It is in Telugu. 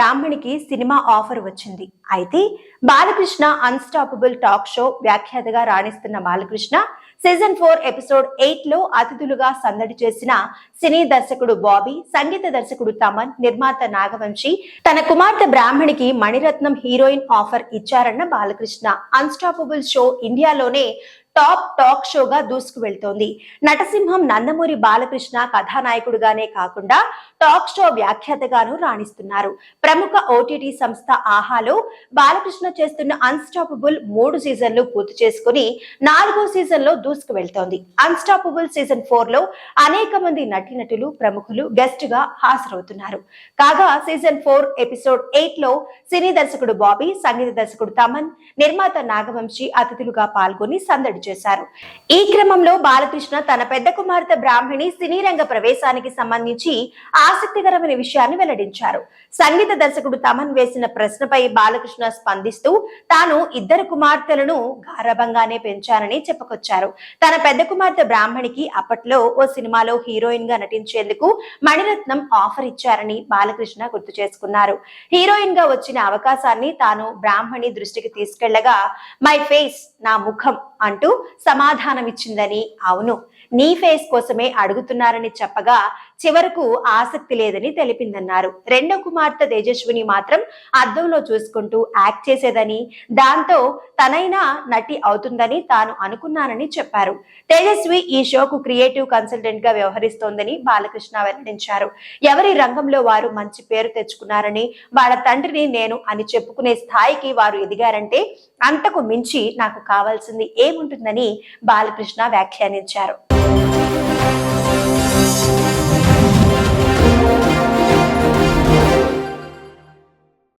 బ్రాహ్మణికి సినిమా ఆఫర్ వచ్చింది. అయితే బాలకృష్ణ అన్స్టాపబుల్ టాక్ షో వ్యాఖ్యాతగా రాణిస్తున్న బాలకృష్ణ సీజన్ 4 ఎపిసోడ్ 8 లో అతిథులుగా సందడి చేసిన సినీ దర్శకుడు బాబీ, సంగీత దర్శకుడు తమన్, నిర్మాత నాగవంశి తన కుమార్తె బ్రాహ్మణికి మణిరత్నం హీరోయిన్ ఆఫర్ ఇచ్చారన్న బాలకృష్ణ అన్స్టాపబుల్ షో ఇండియాలోనే టాప్ టాక్ షోగా దూసుకు వెళ్తోంది. నటసింహం నందమూరి బాలకృష్ణ కథానాయకుడుగానే కాకుండా టాక్ షో వ్యాఖ్యాతగాను రాణిస్తున్నారు. ప్రముఖ ఓటీటీ సంస్థ ఆహాలో బాలకృష్ణ చేస్తున్న అన్స్టాపబుల్ 3 సీజన్లు పూర్తి చేసుకుని 4వ సీజన్ లో దూసుకు వెళ్తోంది. అన్స్టాపబుల్ సీజన్ 4 లో అనేక మంది నటీనటులు ప్రముఖులు గెస్ట్ గా హాజరవుతున్నారు. కాగా సీజన్ 4 ఎపిసోడ్ 8 లో సినీ దర్శకుడు బాబీ, సంగీత దర్శకుడు తమన్, నిర్మాత నాగవంశి అతిథులుగా పాల్గొని సందడి చేశారు. ఈ క్రమంలో బాలకృష్ణ తన పెద్ద కుమార్తె బ్రాహ్మణి సినీ రంగ ప్రవేశానికి సంబంధించి ఆసక్తికరమైన విషయాన్ని వెల్లడించారు. సంగీత దర్శకుడు తమన్ వేసిన ప్రశ్నపై బాలకృష్ణ స్పందిస్తూ తాను 2 కుమార్తెలను గారాబంగానే పెంచానని చెప్పుకొచ్చారు. తన పెద్ద కుమార్తె బ్రాహ్మణికి అప్పట్లో ఓ సినిమాలో హీరోయిన్ గా నటించేందుకు మణిరత్నం ఆఫర్ ఇచ్చారని బాలకృష్ణ గుర్తు చేసుకున్నారు. హీరోయిన్ గా వచ్చిన అవకాశాన్ని తాను బ్రాహ్మణి దృష్టికి తీసుకెళ్లగా మై ఫేస్, నా ముఖం అంటూ సమాధానమిచ్చిందని, అవును నీ ఫేస్ కోసమే అడుగుతున్నారని చెప్పగా చివరకు ఆసక్తి లేదని తెలిపిందన్నారు. రెండో కుమార్తె తేజస్విని మాత్రం అద్దంలో చూసుకుంటూ యాక్ట్ చేసేదని, దాంతో తనైనా నటి అవుతుందని తాను అనుకున్నానని చెప్పారు. తేజస్వి ఈ షోకు క్రియేటివ్ కన్సల్టెంట్ గా వ్యవహరిస్తోందని బాలకృష్ణ వెల్లడించారు. ఎవరి రంగంలో వారు మంచి పేరు తెచ్చుకున్నారని, వాళ్ళ తండ్రిని నేను అని చెప్పుకునే స్థాయికి వారు ఎదిగారంటే అంతకు మించి నాకు కావాల్సింది ఏముంటుందని బాలకృష్ణ వ్యాఖ్యానించారు.